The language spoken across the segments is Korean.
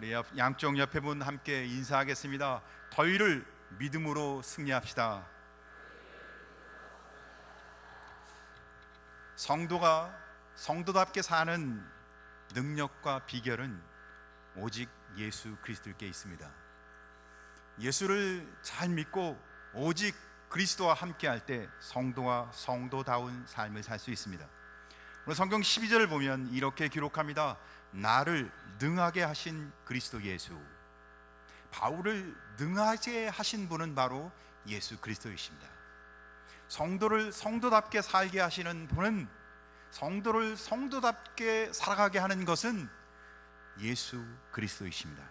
우리 양쪽 옆에 분 함께 인사하겠습니다. 더위를 믿음으로 승리합시다. 성도가 성도답게 사는 능력과 비결은 오직 예수 그리스도께 있습니다. 예수를 잘 믿고 오직 그리스도와 함께 할 때 성도와 성도다운 삶을 살 수 있습니다. 오늘 성경 12절을 보면 이렇게 기록합니다. 나를 능하게 하신 그리스도 예수. 바울을 능하게 하신 분은 바로 예수 그리스도이십니다. 성도를 성도답게 살게 하시는 분은, 성도를 성도답게 살아가게 하는 것은 예수 그리스도이십니다.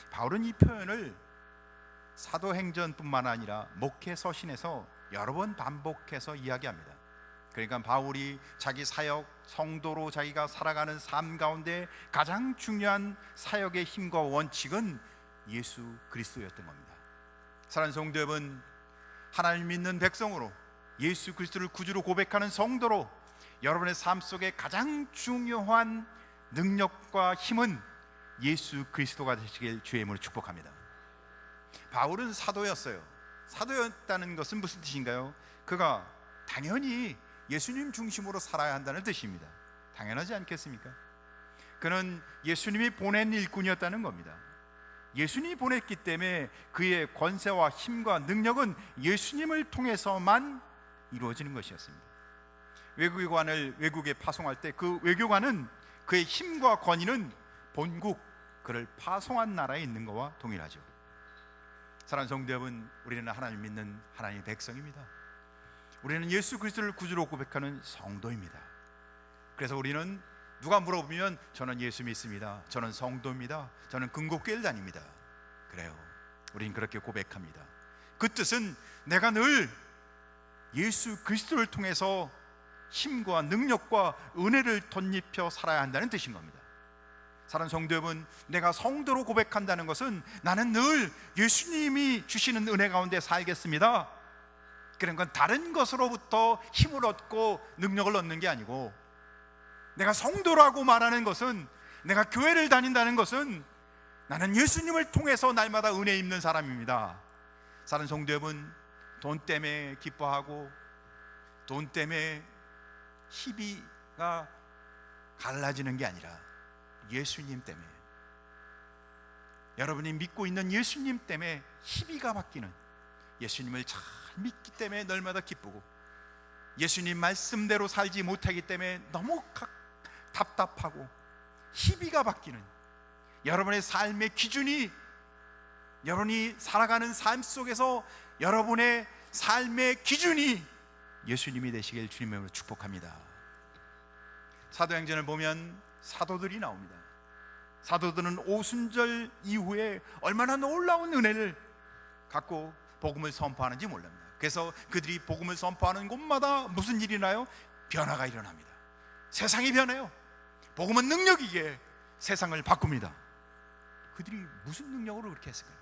바울은 이 표현을 사도행전뿐만 아니라 목회 서신에서 여러 번 반복해서 이야기합니다. 그러니까 바울이 자기 사역, 성도로 자기가 살아가는 삶 가운데 가장 중요한 사역의 힘과 원칙은 예수 그리스도였던 겁니다. 사랑하는 성도 여러분, 하나님 믿는 백성으로 예수 그리스도를 구주로 고백하는 성도로 여러분의 삶 속에 가장 중요한 능력과 힘은 예수 그리스도가 되시길 주의 이름으로 축복합니다. 바울은 사도였어요. 사도였다는 것은 무슨 뜻인가요? 그가 당연히 예수님 중심으로 살아야 한다는 뜻입니다. 당연하지 않겠습니까? 그는 예수님이 보낸 일꾼이었다는 겁니다. 예수님이 보냈기 때문에 그의 권세와 힘과 능력은 예수님을 통해서만 이루어지는 것이었습니다. 외국에 파송할 때 그 외교관은 그의 힘과 권위는 본국, 그를 파송한 나라에 있는 것과 동일하죠. 사랑하는 성도 여러분, 우리는 하나님 믿는 하나님의 백성입니다. 우리는 예수 그리스도를 구주로 고백하는 성도입니다. 그래서 우리는 누가 물어보면 저는 예수 믿습니다, 저는 성도입니다, 저는 근고교회를 다닙니다. 그래요, 우리는 그렇게 고백합니다. 그 뜻은 내가 늘 예수 그리스도를 통해서 힘과 능력과 은혜를 덧입혀 살아야 한다는 뜻인 겁니다. 사랑하는 성도 여러분, 내가 성도로 고백한다는 것은 나는 늘 예수님이 주시는 은혜 가운데 살겠습니다, 그런 건 다른 것으로부터 힘을 얻고 능력을 얻는 게 아니고, 내가 성도라고 말하는 것은, 내가 교회를 다닌다는 것은 나는 예수님을 통해서 날마다 은혜 입는 사람입니다. 사랑하는 성도 여러분, 돈 때문에 기뻐하고 돈 때문에 희비가 갈라지는 게 아니라 예수님 때문에, 여러분이 믿고 있는 예수님 때문에 희비가 바뀌는, 예수님을 잘 믿기 때문에 날마다 기쁘고, 예수님 말씀대로 살지 못하기 때문에 너무 답답하고 희비가 바뀌는, 여러분의 삶의 기준이, 여러분이 살아가는 삶 속에서 여러분의 삶의 기준이 예수님이 되시길 주님으로 축복합니다. 사도행전을 보면 사도들이 나옵니다. 사도들은 오순절 이후에 얼마나 놀라운 은혜를 갖고 복음을 선포하는지 몰랍니다. 그래서 그들이 복음을 선포하는 곳마다 무슨 일이 나요? 변화가 일어납니다. 세상이 변해요. 복음은 능력이기에 세상을 바꿉니다. 그들이 무슨 능력으로 그렇게 했을까요?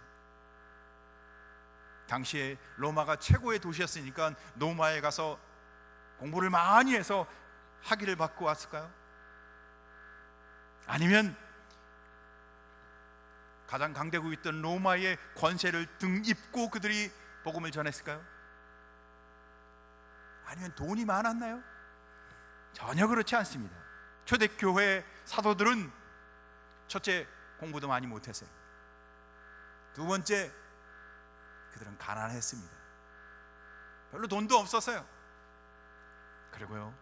당시에 로마가 최고의 도시였으니까 로마에 가서 공부를 많이 해서 학위를 받고 왔을까요? 아니면 가장 강대국이었던 로마의 권세를 등입고 그들이 복음을 전했을까요? 아니면 돈이 많았나요? 전혀 그렇지 않습니다. 초대교회 사도들은 첫째, 공부도 많이 못했어요. 두 번째, 그들은 가난했습니다. 별로 돈도 없었어요. 그리고요,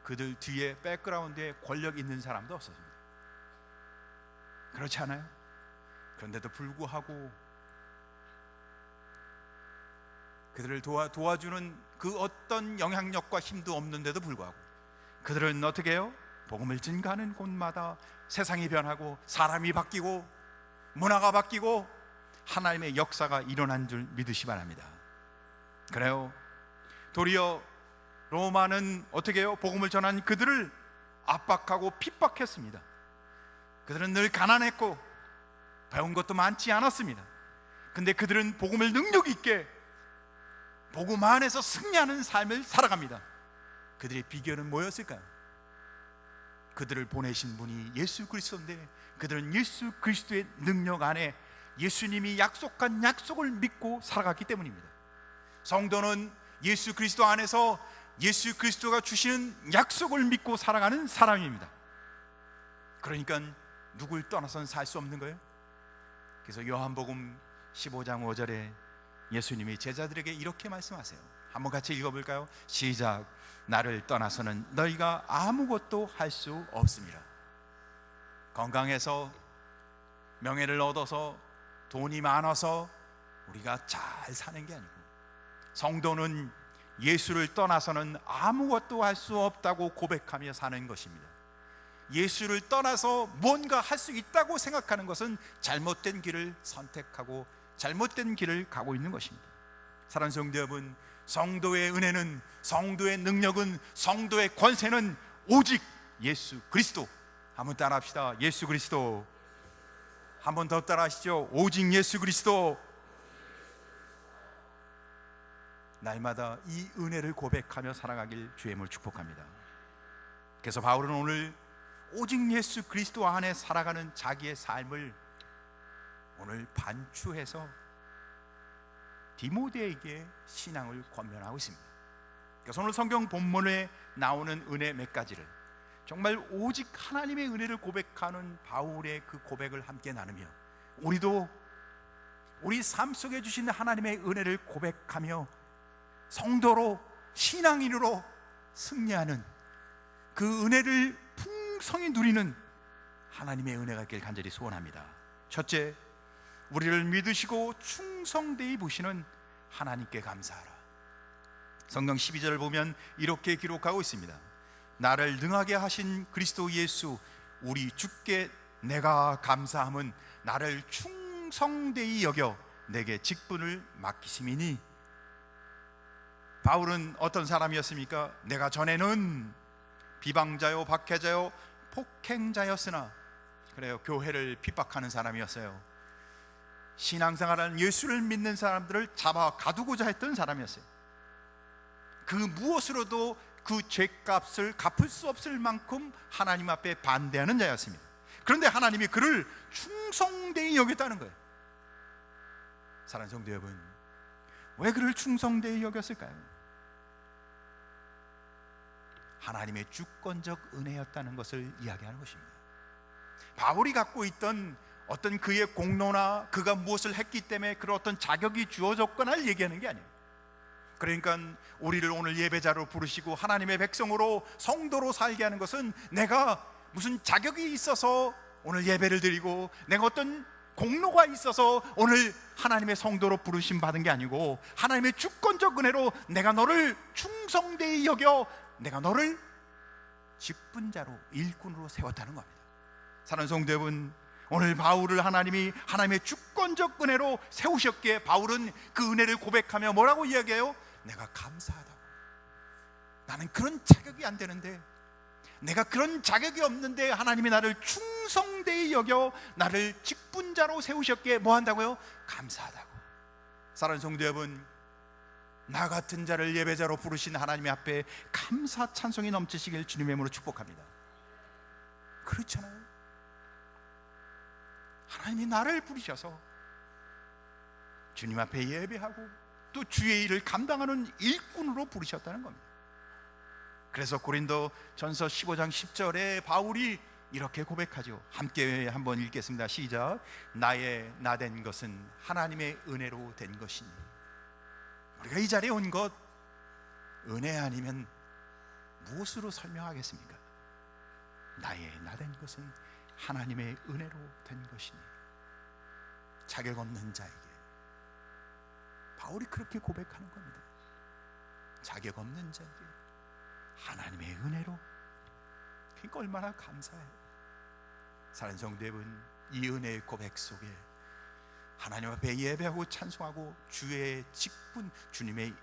그들 뒤에 백그라운드에 권력 있는 사람도 없었습니다. 그렇지 않아요? 그런데도 불구하고 그들을 도와주는 그 어떤 영향력과 힘도 없는데도 불구하고 그들은 어떻게 해요? 복음을 증가하는 곳마다 세상이 변하고 사람이 바뀌고 문화가 바뀌고 하나님의 역사가 일어난 줄 믿으시 바랍니다. 그래요, 도리어 로마는 어떻게 해요? 복음을 전한 그들을 압박하고 핍박했습니다. 그들은 늘 가난했고 배운 것도 많지 않았습니다. 근데 그들은 복음을 능력 있게 복음 안에서 승리하는 삶을 살아갑니다. 그들의 비결은 뭐였을까요? 그들을 보내신 분이 예수 그리스도인데, 그들은 예수 그리스도의 능력 안에 예수님이 약속한 약속을 믿고 살아갔기 때문입니다. 성도는 예수 그리스도 안에서 예수 그리스도가 주시는 약속을 믿고 살아가는 사람입니다. 그러니까 누굴 떠나서는 살 수 없는 거예요. 그래서 요한복음 15장 5절에 예수님이 제자들에게 이렇게 말씀하세요. 한번 같이 읽어볼까요? 시작. 나를 떠나서는 너희가 아무것도 할 수 없습니다. 건강해서 명예를 얻어서 돈이 많아서 우리가 잘 사는 게 아니고, 성도는 예수를 떠나서는 아무것도 할 수 없다고 고백하며 사는 것입니다. 예수를 떠나서 뭔가 할 수 있다고 생각하는 것은 잘못된 길을 선택하고 잘못된 길을 가고 있는 것입니다. 사랑하는 성도 여러분, 성도의 은혜는, 성도의 능력은, 성도의 권세는 오직 예수 그리스도. 한번 따라합시다. 예수 그리스도. 한번 더 따라하시죠. 오직 예수 그리스도. 날마다 이 은혜를 고백하며 살아가길 주의 이름으로 축복합니다. 그래서 바울은 오늘 오직 예수 그리스도 안에 살아가는 자기의 삶을 오늘 반추해서 디모데에게 신앙을 권면하고 있습니다. 그래서 오늘 성경 본문에 나오는 은혜 몇 가지를, 정말 오직 하나님의 은혜를 고백하는 바울의 그 고백을 함께 나누며, 우리도 우리 삶 속에 주신 하나님의 은혜를 고백하며 성도로, 신앙인으로 승리하는 그 은혜를 풍성히 누리는 하나님의 은혜가 있길 간절히 소원합니다. 첫째, 우리를 믿으시고 충성되이 보시는 하나님께 감사하라. 성경 12절을 보면 이렇게 기록하고 있습니다. 나를 능하게 하신 그리스도 예수 우리 주께 내가 감사함은 나를 충성되이 여겨 내게 직분을 맡기심이니. 바울은 어떤 사람이었습니까? 내가 전에는 비방자요 박해자요 폭행자였으나, 그래요, 교회를 핍박하는 사람이었어요. 신앙생활하는 예수를 믿는 사람들을 잡아 가두고자 했던 사람이었어요. 그 무엇으로도 그 죄값을 갚을 수 없을 만큼 하나님 앞에 반대하는 자였습니다. 그런데 하나님이 그를 충성되이 여겼다는 거예요. 사랑하는 성도 여러분, 왜 그를 충성되이 여겼을까요? 하나님의 주권적 은혜였다는 것을 이야기하는 것입니다. 바울이 갖고 있던 어떤 그의 공로나 그가 무엇을 했기 때문에 그런 어떤 자격이 주어졌거나 얘기하는 게 아니에요. 그러니까 우리를 오늘 예배자로 부르시고 하나님의 백성으로, 성도로 살게 하는 것은 내가 무슨 자격이 있어서 오늘 예배를 드리고 내가 어떤 공로가 있어서 오늘 하나님의 성도로 부르심 받은 게 아니고, 하나님의 주권적 은혜로 내가 너를 충성되이 여겨 내가 너를 직분자로, 일꾼으로 세웠다는 겁니다. 사랑하는 성도 여러분, 오늘 바울을 하나님이 하나님의 주권적 은혜로 세우셨기에 바울은 그 은혜를 고백하며 뭐라고 이야기해요? 내가 감사하다고. 나는 그런 자격이 안 되는데, 내가 그런 자격이 없는데 하나님이 나를 충성되이 여겨 나를 직분자로 세우셨기에 뭐 한다고요? 감사하다고. 사랑하는 성도 여러분, 나 같은 자를 예배자로 부르신 하나님 앞에 감사 찬송이 넘치시길 주님의 이름으로 축복합니다. 그렇잖아요. 하나님이 나를 부르셔서 주님 앞에 예배하고 또 주의 일을 감당하는 일꾼으로 부르셨다는 겁니다. 그래서 고린도 전서 15장 10절에 바울이 이렇게 고백하죠. 함께 한번 읽겠습니다. 시작. 나의 나된 것은 하나님의 은혜로 된 것이니. 우리가 이 자리에 온 것 은혜 아니면 무엇으로 설명하겠습니까? 나의 나된 것은 하나님의 은혜로 된 것이니. 자격 없는 자에게 바울이 그렇게 고백하는 겁니다. 자격 없는 자에게 하나님의 은혜로. 그러니까 얼마나 감사해요. 사랑하는 성도 여러분, 이 은혜의 고백 속에 하나님 앞에 예배하고 찬송하고 주의 직분, 주님의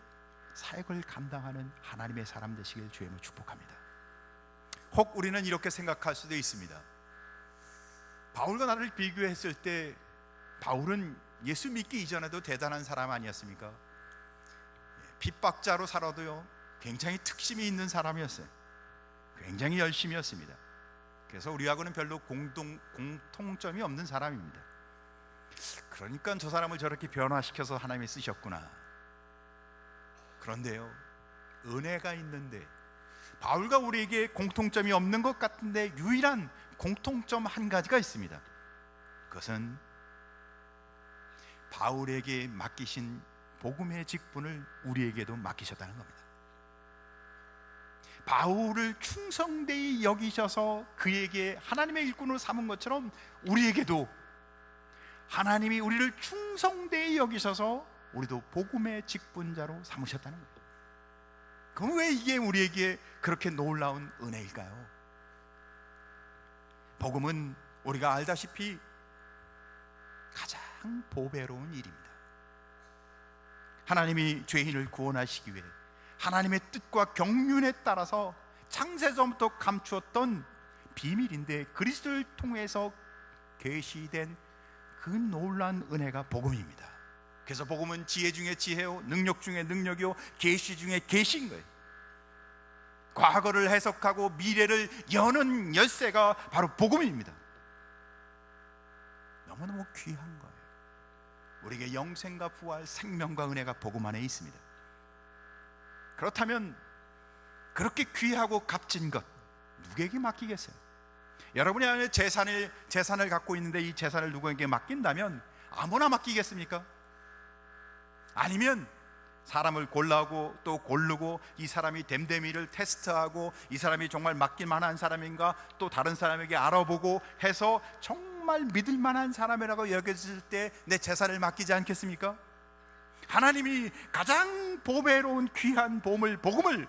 사역을 감당하는 하나님의 사람 되시길 주의 이름으로 축복합니다. 혹 우리는 이렇게 생각할 수도 있습니다. 바울과 나를 비교했을 때 바울은 예수 믿기 이전에도 대단한 사람 아니었습니까? 핍박자로 살아도요 굉장히 특심이 있는 사람이었어요. 굉장히 열심히 했습니다. 그래서 우리하고는 별로 공통점이 없는 사람입니다. 그러니까 저 사람을 저렇게 변화시켜서 하나님이 쓰셨구나. 그런데요, 은혜가 있는데 바울과 우리에게 공통점이 없는 것 같은데 유일한 공통점 한 가지가 있습니다. 그것은 바울에게 맡기신 복음의 직분을 우리에게도 맡기셨다는 겁니다. 바울을 충성되이 여기셔서 그에게 하나님의 일꾼으로 삼은 것처럼 우리에게도 하나님이 우리를 충성되이 여기셔서 우리도 복음의 직분자로 삼으셨다는 거예요. 그럼 왜 이게 우리에게 그렇게 놀라운 은혜일까요? 복음은 우리가 알다시피 가장 보배로운 일입니다. 하나님이 죄인을 구원하시기 위해 하나님의 뜻과 경륜에 따라서 창세전부터 감추었던 비밀인데 그리스도를 통해서 계시된 그 놀라운 은혜가 복음입니다. 그래서 복음은 지혜 중에 지혜요, 능력 중에 능력이요, 계시 중에 계시인 거예요. 과거를 해석하고 미래를 여는 열쇠가 바로 복음입니다. 너무너무 귀한 거예요. 우리에게 영생과 부활, 생명과 은혜가 복음 안에 있습니다. 그렇다면 그렇게 귀하고 값진 것 누구에게 맡기겠어요? 여러분이 안에 재산을 갖고 있는데 이 재산을 누구에게 맡긴다면 아무나 맡기겠습니까? 아니면 사람을 골라고 또 고르고 이 사람이 됨됨이를 테스트하고 이 사람이 정말 맡길 만한 사람인가 또 다른 사람에게 알아보고 해서 정말 믿을 만한 사람이라고 여겨질 때 내 재산을 맡기지 않겠습니까? 하나님이 가장 보배로운 귀한 복음을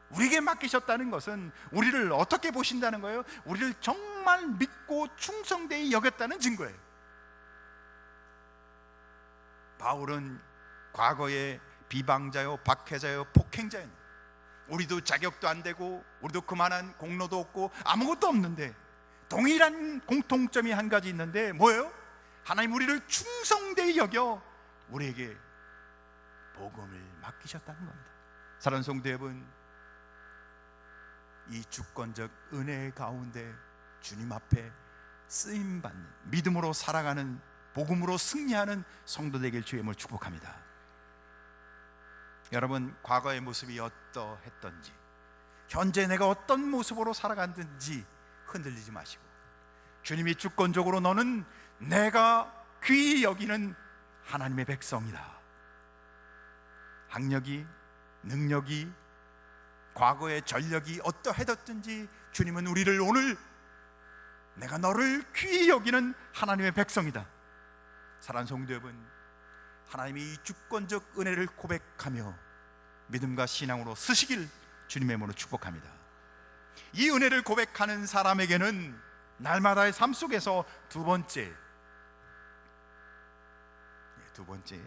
우리에게 맡기셨다는 것은 우리를 어떻게 보신다는 거예요? 우리를 정말 믿고 충성되이 여겼다는 증거예요. 바울은 과거에 비방자요, 박해자요, 폭행자였는데 우리도 자격도 안 되고 우리도 그만한 공로도 없고 아무것도 없는데 동일한 공통점이 한 가지 있는데 뭐예요? 하나님 우리를 충성되이 여겨 우리에게 복음을 맡기셨다는 겁니다. 사랑하는 성도 여러분, 이 주권적 은혜 가운데 주님 앞에 쓰임받는 믿음으로 살아가는 복음으로 승리하는 성도 되길 주의 이름으로 축복합니다. 여러분, 과거의 모습이 어떠했던지 현재 내가 어떤 모습으로 살아갔는지 흔들리지 마시고 주님이 주권적으로 너는 내가 귀히 여기는 하나님의 백성이다. 학력이, 능력이, 과거의 전력이 어떠했든지 주님은 우리를 오늘 내가 너를 귀히 여기는 하나님의 백성이다. 사랑하는 성도 여러분, 하나님이 이 주권적 은혜를 고백하며 믿음과 신앙으로 쓰시길 주님의 이름으로 축복합니다. 이 은혜를 고백하는 사람에게는 날마다의 삶 속에서 두 번째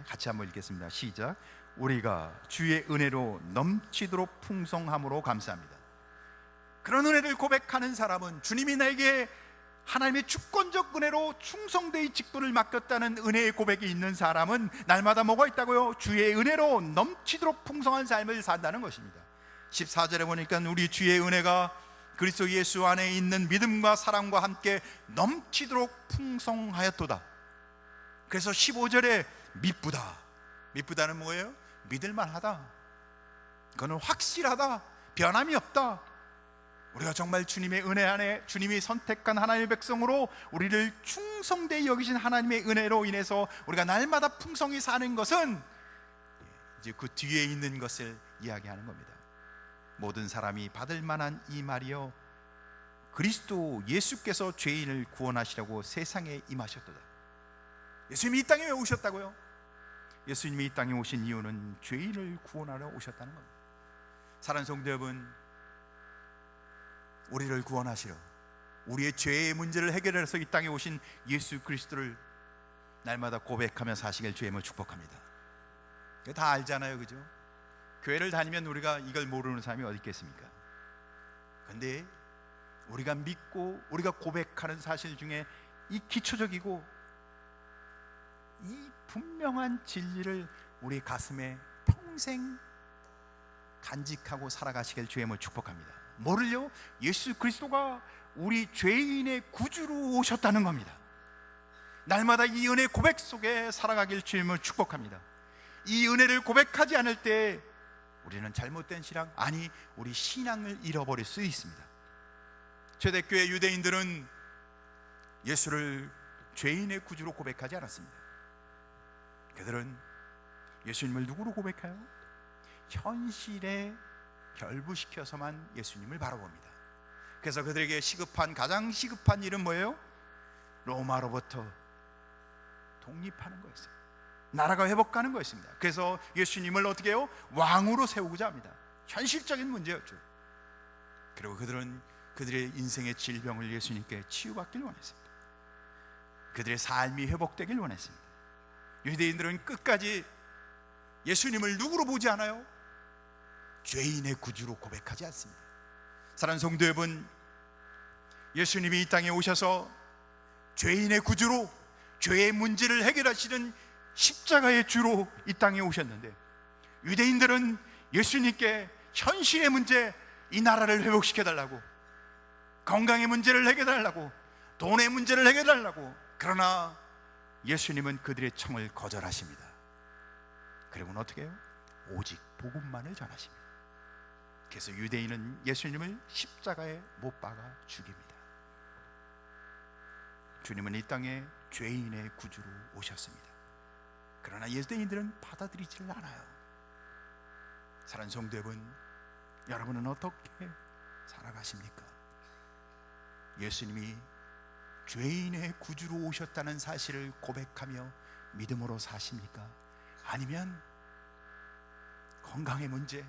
같이 한번 읽겠습니다. 시작. 우리가 주의 은혜로 넘치도록 풍성함으로 감사합니다. 그런 은혜를 고백하는 사람은 주님이 나에게 하나님의 주권적 은혜로 충성되이 직분을 맡겼다는 은혜의 고백이 있는 사람은 날마다 뭐가 있다고요? 주의 은혜로 넘치도록 풍성한 삶을 산다는 것입니다. 14절에 보니까 우리 주의 은혜가 그리스도 예수 안에 있는 믿음과 사랑과 함께 넘치도록 풍성하였도다. 그래서 15절에 미쁘다는 뭐예요? 믿을만하다, 그거는 확실하다, 변함이 없다. 우리가 정말 주님의 은혜 안에 주님이 선택한 하나님의 백성으로 우리를 충성되이 여기신 하나님의 은혜로 인해서 우리가 날마다 풍성히 사는 것은 이제 그 뒤에 있는 것을 이야기하는 겁니다. 모든 사람이 받을 만한 이 말이요, 그리스도 예수께서 죄인을 구원하시려고 세상에 임하셨도다. 예수님이 이 땅에 왜 오셨다고요? 예수님이 이 땅에 오신 이유는 죄인을 구원하러 오셨다는 겁니다. 사랑하는 성도 여러분, 우리를 구원하시러 우리의 죄의 문제를 해결해서 이 땅에 오신 예수 그리스도를 날마다 고백하며 사시길 주의 이름으로 축복합니다. 다 알잖아요, 그죠? 교회를 다니면 우리가 이걸 모르는 사람이 어디 있겠습니까? 근데 우리가 믿고 우리가 고백하는 사실 중에 이 기초적이고 이 분명한 진리를 우리 가슴에 평생 간직하고 살아가시길 주의 이름으로 축복합니다. 뭐를요? 예수 그리스도가 우리 죄인의 구주로 오셨다는 겁니다. 날마다 이 은혜 고백 속에 살아가길 주님을 축복합니다. 이 은혜를 고백하지 않을 때 우리는 잘못된 신앙, 아니 우리 신앙을 잃어버릴 수 있습니다. 초대교회 유대인들은 예수를 죄인의 구주로 고백하지 않았습니다. 그들은 예수님을 누구로 고백해요? 현실에 결부시켜서만 예수님을 바라봅니다. 그래서 그들에게 가장 시급한 일은 뭐예요? 로마로부터 독립하는 거였어요. 나라가 회복하는 거였습니다. 그래서 예수님을 어떻게 해요? 왕으로 세우고자 합니다. 현실적인 문제였죠. 그리고 그들은 그들의 인생의 질병을 예수님께 치유받길 원했습니다. 그들의 삶이 회복되길 원했습니다. 유대인들은 끝까지 예수님을 누구로 보지 않아요? 죄인의 구주로 고백하지 않습니다. 사랑하는 성도 여러분, 예수님이 이 땅에 오셔서 죄인의 구주로 죄의 문제를 해결하시는 십자가의 주로 이 땅에 오셨는데, 유대인들은 예수님께 현실의 문제, 이 나라를 회복시켜달라고, 건강의 문제를 해결하려고, 돈의 문제를 해결하려고, 그러나 예수님은 그들의 청을 거절하십니다. 그리고는 어떻게 해요? 오직 복음만을 전하십니다. 그래서 유대인은 예수님을 십자가에 못 박아 죽입니다. 주님은 이 땅에 죄인의 구주로 오셨습니다. 그러나 유대인들은 받아들이지를 않아요. 사랑하는 성도 여러분, 여러분은 어떻게 살아가십니까? 예수님이 죄인의 구주로 오셨다는 사실을 고백하며 믿음으로 사십니까? 아니면 건강의 문제,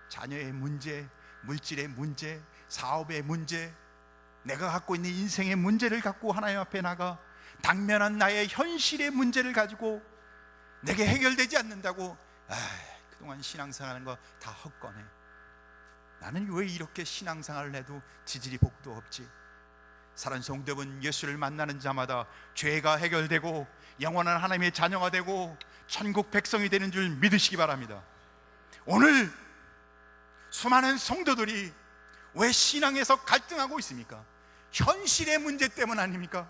자녀의 문제, 물질의 문제, 사업의 문제, 내가 갖고 있는 인생의 문제를 갖고 하나님 앞에 나가 당면한 나의 현실의 문제를 가지고 내게 해결되지 않는다고, 그동안 신앙생활하는 거 다 헛거네, 나는 왜 이렇게 신앙생활을 해도 지질이 복도 없지? 사랑하는 성도 여러분, 예수를 만나는 자마다 죄가 해결되고 영원한 하나님의 자녀가 되고 천국 백성이 되는 줄 믿으시기 바랍니다. 오늘 수많은 성도들이 왜 신앙에서 갈등하고 있습니까? 현실의 문제 때문 아닙니까?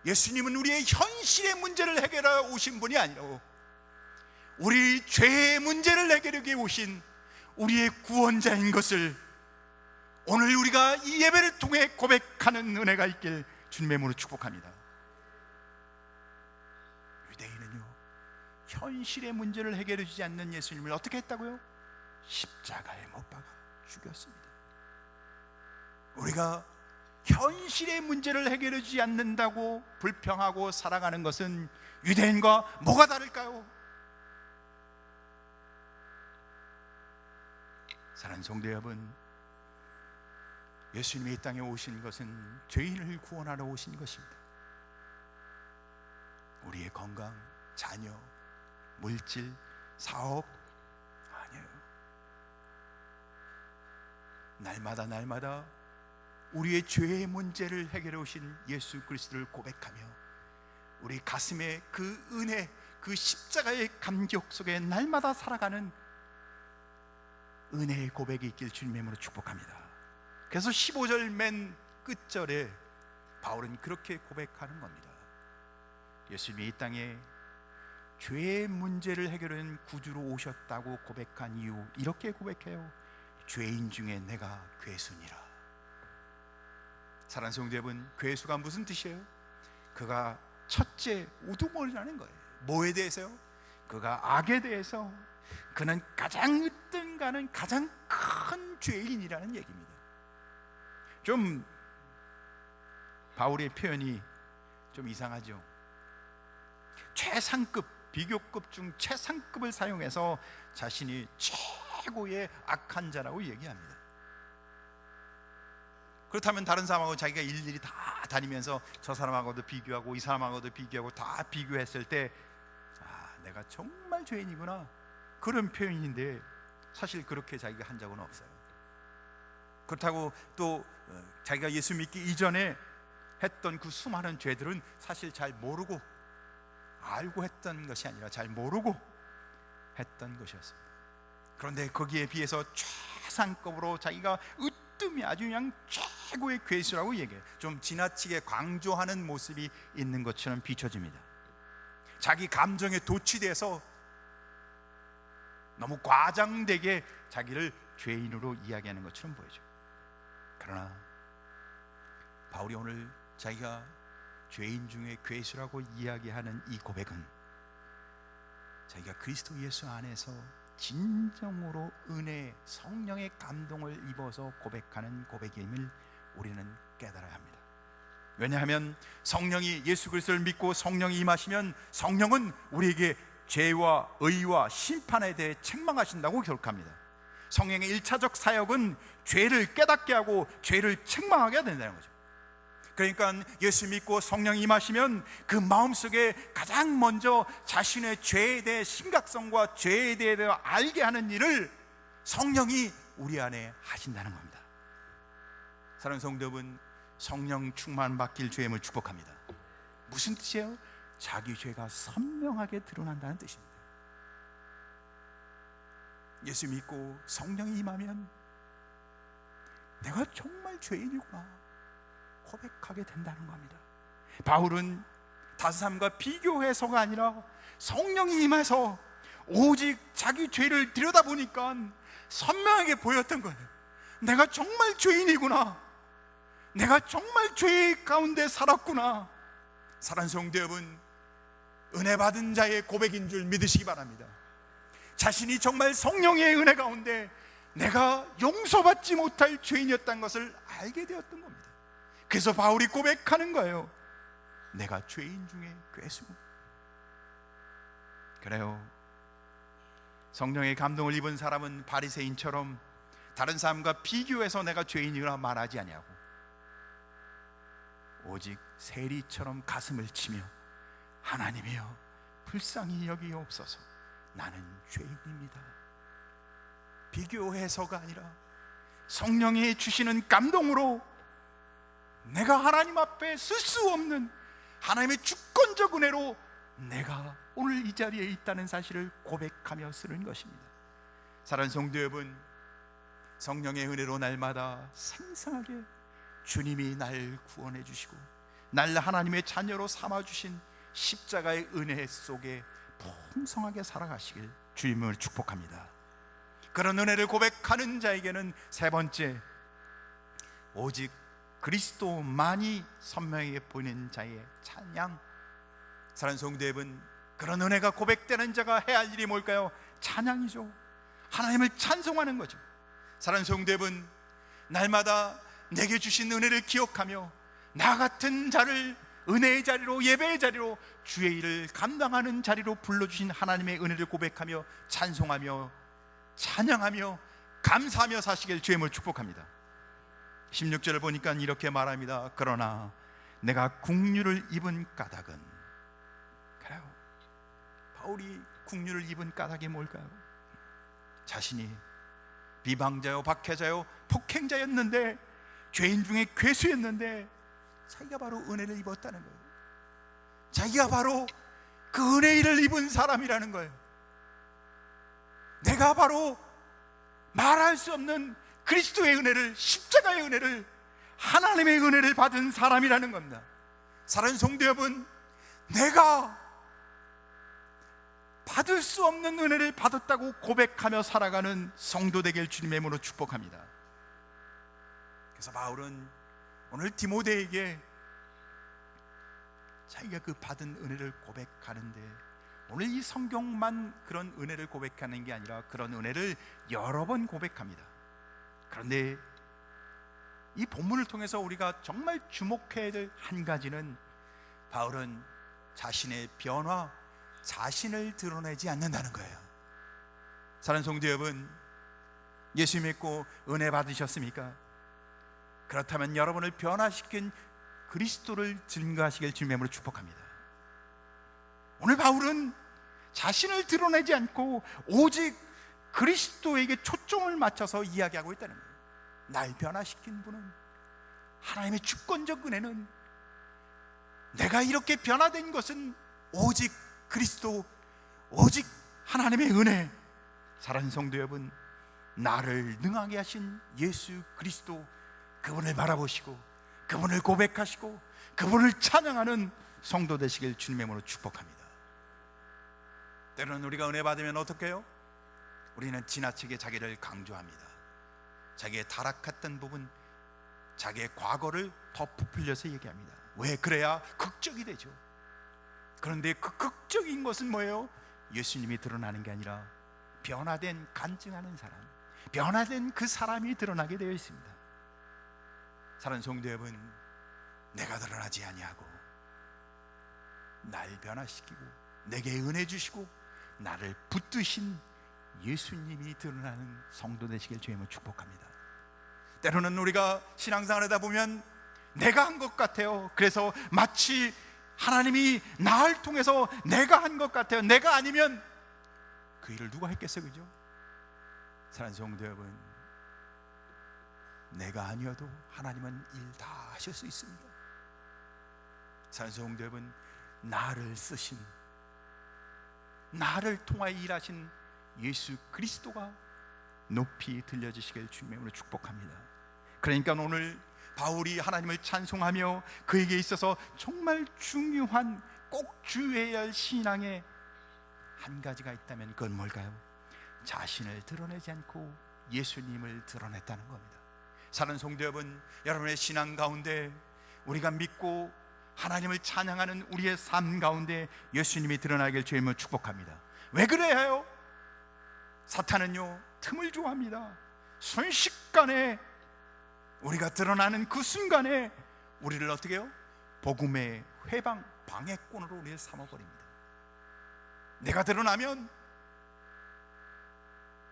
예수님은 우리의 현실의 문제를 해결하러 오신 분이 아니라고, 우리 죄의 문제를 해결하기 위해 오신 우리의 구원자인 것을 오늘 우리가 이 예배를 통해 고백하는 은혜가 있길 주님의 이름으로 축복합니다. 유대인은요, 현실의 문제를 해결해 주지 않는 예수님을 어떻게 했다고요? 십자가에 못 박아 죽였습니다. 우리가 현실의 문제를 해결해 주지 않는다고 불평하고 살아가는 것은 유대인과 뭐가 다를까요? 사랑하는 성도 여러분, 예수님이 이 땅에 오신 것은 죄인을 구원하러 오신 것입니다. 우리의 건강, 자녀, 물질, 사업 아니에요. 날마다 우리의 죄의 문제를 해결해 오신 예수 그리스도를 고백하며 우리 가슴에 그 은혜, 그 십자가의 감격 속에 날마다 살아가는 은혜의 고백이 있길 주님의 이름으로 축복합니다. 그래서 15절 맨 끝절에 바울은 그렇게 고백하는 겁니다. 예수님이 이 땅에 죄의 문제를 해결하는 구주로 오셨다고 고백한 이유, 이렇게 고백해요. 죄인 중에 내가 괴수니라. 사랑하는 성도 여러분, 괴수가 무슨 뜻이에요? 그가 첫째 우두머리라는 거예요. 뭐에 대해서요? 그가 악에 대해서, 그는 가장 으뜸가는 가장 큰 죄인이라는 얘기입니다. 좀 바울의 표현이 좀 이상하죠. 최상급, 비교급 중 최상급을 사용해서 자신이 최고의 악한 자라고 얘기합니다. 그렇다면 다른 사람하고 자기가 일일이 다 다니면서 저 사람하고도 비교하고 이 사람하고도 비교하고 다 비교했을 때, 내가 정말 죄인이구나, 그런 표현인데 사실 그렇게 자기가 한 적은 없어요. 그렇다고 또 자기가 예수 믿기 이전에 했던 그 수많은 죄들은 사실 잘 모르고, 알고 했던 것이 아니라 잘 모르고 했던 것이었습니다. 그런데 거기에 비해서 최상급으로 자기가 으뜸이 아주 그냥 최고의 괴수라고 얘기해요. 좀 지나치게 강조하는 모습이 있는 것처럼 비춰집니다. 자기 감정에 도취돼서 너무 과장되게 자기를 죄인으로 이야기하는 것처럼 보여요. 그러나 바울이 오늘 자기가 죄인 중에 괴수라고 이야기하는 이 고백은 자기가 그리스도 예수 안에서 진정으로 은혜, 성령의 감동을 입어서 고백하는 고백임을 우리는 깨달아야 합니다. 왜냐하면 성령이, 예수 그리스도를 믿고 성령이 임하시면 성령은 우리에게 죄와 의와 심판에 대해 책망하신다고 기록합니다. 성령의 1차적 사역은 죄를 깨닫게 하고 죄를 책망하게 된다는 거죠. 그러니까 예수 믿고 성령이 임하시면 그 마음속에 가장 먼저 자신의 죄에 대해 심각성과 죄에 대해 알게 하는 일을 성령이 우리 안에 하신다는 겁니다. 사랑하는 성도 여러분, 성령 충만 받길 주임을 축복합니다. 무슨 뜻이에요? 자기 죄가 선명하게 드러난다는 뜻입니다. 예수 믿고 성령이 임하면 내가 정말 죄인이구나 고백하게 된다는 겁니다. 바울은 다른 사람과 비교해서가 아니라 성령이 임해서 오직 자기 죄를 들여다보니까 선명하게 보였던 거예요. 내가 정말 죄인이구나, 내가 정말 죄 가운데 살았구나. 사랑하는 성도 여러분, 은혜 받은 자의 고백인 줄 믿으시기 바랍니다. 자신이 정말 성령의 은혜 가운데 내가 용서받지 못할 죄인이었다는 것을 알게 되었던 겁니다. 그래서 바울이 고백하는 거예요. 내가 죄인 중에 괴수. 그래요, 성령의 감동을 입은 사람은 바리새인처럼 다른 사람과 비교해서 내가 죄인이라 말하지 아니하고 오직 세리처럼 가슴을 치며 하나님이여 불쌍히 여기옵소서, 나는 죄인입니다. 비교해서가 아니라 성령이 주시는 감동으로 내가 하나님 앞에 쓸 수 없는 하나님의 주권적 은혜로 내가 오늘 이 자리에 있다는 사실을 고백하며 쓰는 것입니다. 사랑하는 성도 여러분, 성령의 은혜로 날마다 생생하게 주님이 날 구원해 주시고 날 하나님의 자녀로 삼아주신 십자가의 은혜 속에 풍성하게 살아가시길 주님을 축복합니다. 그런 은혜를 고백하는 자에게는 세 번째, 오직 그리스도만이 선명하게 보이는 자의 찬양. 사랑하는 성도 여러분, 그런 은혜가 고백되는 자가 해야 할 일이 뭘까요? 찬양이죠. 하나님을 찬송하는 거죠. 사랑하는 성도 여러분, 날마다 내게 주신 은혜를 기억하며 나 같은 자를 은혜의 자리로, 예배의 자리로, 주의 일을 감당하는 자리로 불러주신 하나님의 은혜를 고백하며 찬송하며 찬양하며 감사하며 사시길 주님을 축복합니다. 16절을 보니까 이렇게 말합니다. 그러나 내가 국류를 입은 까닭은, 그래요, 바울이 국류를 입은 까닭이 뭘까요? 자신이 비방자요, 박해자요, 폭행자였는데, 죄인 중에 괴수였는데 자기가 바로 은혜를 입었다는 거예요. 자기가 바로 그 은혜를 입은 사람이라는 거예요. 내가 바로 말할 수 없는 그리스도의 은혜를, 십자가의 은혜를, 하나님의 은혜를 받은 사람이라는 겁니다. 사랑하는 성도 여러분, 내가 받을 수 없는 은혜를 받았다고 고백하며 살아가는 성도 되길 주님의 이름으로 축복합니다. 그래서 바울은 오늘 디모데에게 자기가 그 받은 은혜를 고백하는데, 오늘 이 성경만 그런 은혜를 고백하는 게 아니라 그런 은혜를 여러 번 고백합니다. 그런데 이 본문을 통해서 우리가 정말 주목해야 될 한 가지는, 바울은 자신의 변화, 자신을 드러내지 않는다는 거예요. 사랑하는 성도 여러분, 예수 믿고 은혜 받으셨습니까? 그렇다면 여러분을 변화시킨 그리스도를 증거하시길 주님의 이름으로 축복합니다. 오늘 바울은 자신을 드러내지 않고 오직 그리스도에게 초점을 맞춰서 이야기하고 있다는 거예요. 날 변화시킨 분은, 하나님의 주권적 은혜는, 내가 이렇게 변화된 것은 오직 그리스도, 오직 하나님의 은혜. 사랑하는 성도 여러분, 나를 능하게 하신 예수 그리스도, 그분을 바라보시고 그분을 고백하시고 그분을 찬양하는 성도 되시길 주님의 이름으로 축복합니다. 때로는 우리가 은혜 받으면 어떻게 해요? 우리는 지나치게 자기를 강조합니다. 자기의 타락했던 부분, 자기의 과거를 더 부풀려서 얘기합니다. 왜? 그래야 극적이 되죠. 그런데 그 극적인 것은 뭐예요? 예수님이 드러나는 게 아니라 변화된 간증하는 사람, 변화된 그 사람이 드러나게 되어 있습니다. 사랑하는 성도 여러분, 내가 드러나지 아니하고 날 변화시키고 내게 은혜 주시고 나를 붙드신 예수님이 드러나는 성도 되시길 주님을 축복합니다. 때로는 우리가 신앙생활을 하다 보면 내가 한 것 같아요. 그래서 마치 하나님이 나를 통해서 내가 한 것 같아요. 내가 아니면 그 일을 누가 했겠어요, 그죠? 사랑하는 성도 여러분, 내가 아니어도 하나님은 일 다 하실 수 있습니다. 사랑하는 성도 여러분, 나를 쓰신, 나를 통하여 일하신 예수 그리스도가 높이 들려주시길 주님의 이름으로 축복합니다. 그러니까 오늘 바울이 하나님을 찬송하며 그에게 있어서 정말 중요한 꼭 주의해야 할 신앙의 한 가지가 있다면 그건 뭘까요? 자신을 드러내지 않고 예수님을 드러냈다는 겁니다. 사랑하는 성도 여러분, 여러분의 신앙 가운데 우리가 믿고 하나님을 찬양하는 우리의 삶 가운데 예수님이 드러나길 주님을 축복합니다. 왜 그래야 해요? 사탄은요, 틈을 좋아합니다. 순식간에 우리가 드러나는 그 순간에 우리를 어떻게 해요? 복음의 회방, 방해꾼으로 우리를 삼아버립니다. 내가 드러나면,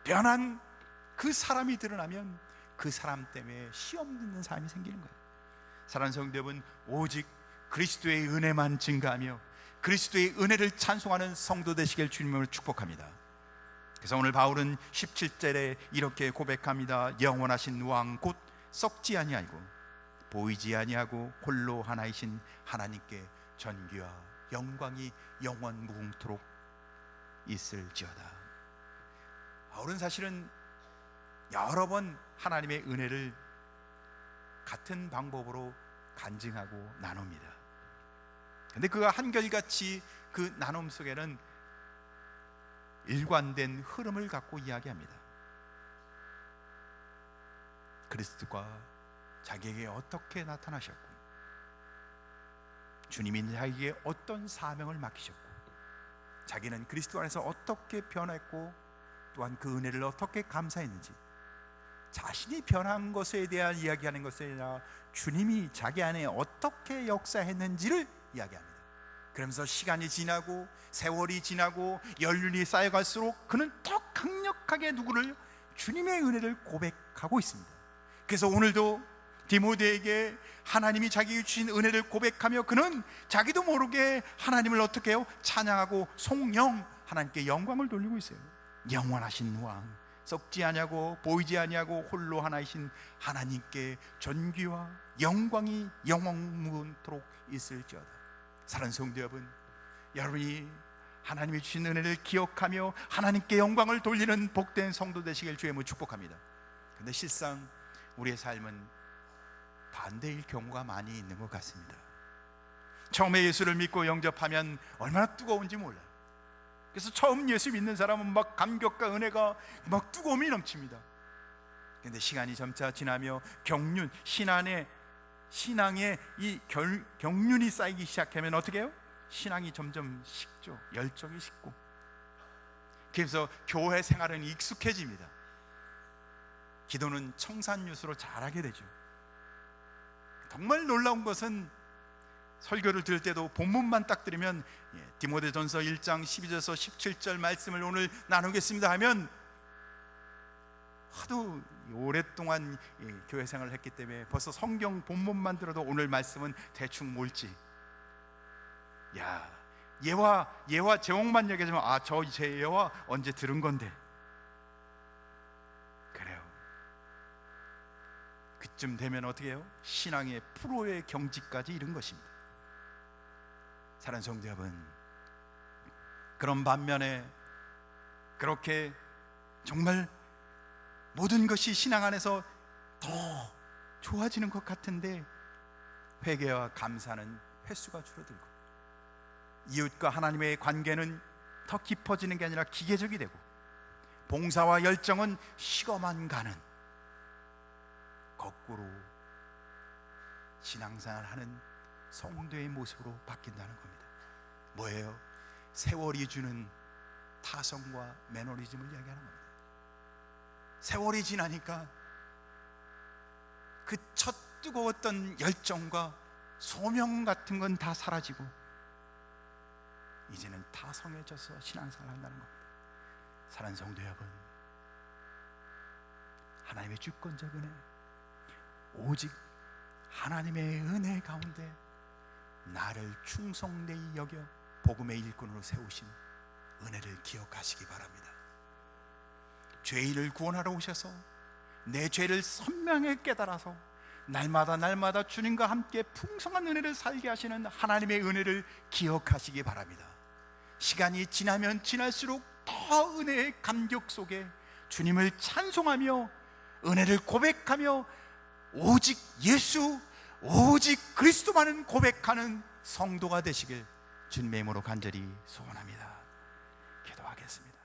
변한 그 사람이 드러나면 그 사람 때문에 시험 듣는 사람이 생기는 거예요. 사랑하는 성도 여러분, 오직 그리스도의 은혜만 증가하며 그리스도의 은혜를 찬송하는 성도 되시길 주님을 축복합니다. 그래서 오늘 바울은 17절에 이렇게 고백합니다. 영원하신 왕 곧 썩지 아니하고 보이지 아니하고 홀로 하나이신 하나님께 전기와 영광이 영원 무궁토록 있을지어다. 바울은 사실은 여러 번 하나님의 은혜를 같은 방법으로 간증하고 나눕니다. 근데 그가 한결같이 그 나눔 속에는 일관된 흐름을 갖고 이야기합니다. 그리스도가 자기에게 어떻게 나타나셨고, 주님이 자기에게 어떤 사명을 맡기셨고, 자기는 그리스도 안에서 어떻게 변했고, 또한 그 은혜를 어떻게 감사했는지, 자신이 변한 것에 대한 이야기하는 것이 아니라 주님이 자기 안에 어떻게 역사했는지를 이야기합니다. 그러면서 시간이 지나고 세월이 지나고 연륜이 쌓여갈수록 그는 더 강력하게 누구를? 주님의 은혜를 고백하고 있습니다. 그래서 오늘도 디모데에게 하나님이 자기에게 주신 은혜를 고백하며 그는 자기도 모르게 하나님을 어떻게 해요? 찬양하고 송영, 하나님께 영광을 돌리고 있어요. 영원하신 왕, 썩지 아니하고 보이지 아니하고 홀로 하나이신 하나님께 존귀와 영광이 영원무궁토록 있을지어다. 사랑하는 성도 여러분, 여러분이 하나님이 주신 은혜를 기억하며 하나님께 영광을 돌리는 복된 성도 되시길 주님을 축복합니다. 그런데 실상 우리의 삶은 반대일 경우가 많이 있는 것 같습니다. 처음에 예수를 믿고 영접하면 얼마나 뜨거운지 몰라요. 그래서 처음 예수 믿는 사람은 막 감격과 은혜가 막 뜨거움이 넘칩니다. 그런데 시간이 점차 지나며 경륜, 신앙의 이 경륜이 쌓이기 시작하면 어떻게 해요? 신앙이 점점 식죠. 열정이 식고, 그래서 교회 생활은 익숙해집니다. 기도는 청산유수로 잘하게 되죠. 정말 놀라운 것은 설교를 들을 때도 본문만 딱 들으면 디모데전서 1장 12절에서 17절 말씀을 오늘 나누겠습니다 하면 하도 오랫동안 교회 생활을 했기 때문에 벌써 성경 본문만 들어도 오늘 말씀은 대충 뭘지, 야, 예와 제목만 얘기하지만 저 제 예와 언제 들은 건데, 그래요. 그쯤 되면 어떻게 해요? 신앙의 프로의 경지까지 이른 것입니다. 사랑하는 성도 여러분, 그런 반면에 그렇게 정말 모든 것이 신앙 안에서 더 좋아지는 것 같은데 회개와 감사는 횟수가 줄어들고, 이웃과 하나님의 관계는 더 깊어지는 게 아니라 기계적이 되고, 봉사와 열정은 식어만 가는, 거꾸로 신앙생활을 하는 성도의 모습으로 바뀐다는 겁니다. 뭐예요? 세월이 주는 타성과 매너리즘을 이야기하는 겁니다. 세월이 지나니까 그 첫 뜨거웠던 열정과 소명 같은 건 다 사라지고 이제는 타성해져서 신앙생활을 한다는 겁니다. 사랑하는 성도 여러분, 하나님의 주권적 은혜, 오직 하나님의 은혜 가운데 나를 충성되이 여겨 복음의 일꾼으로 세우신 은혜를 기억하시기 바랍니다. 죄인을 구원하러 오셔서 내 죄를 선명하게 깨달아서 날마다 주님과 함께 풍성한 은혜를 살게 하시는 하나님의 은혜를 기억하시기 바랍니다. 시간이 지나면 지날수록 더 은혜의 감격 속에 주님을 찬송하며 은혜를 고백하며 오직 예수, 오직 그리스도만을 고백하는 성도가 되시길 주님의 이름으로 간절히 소원합니다. 기도하겠습니다.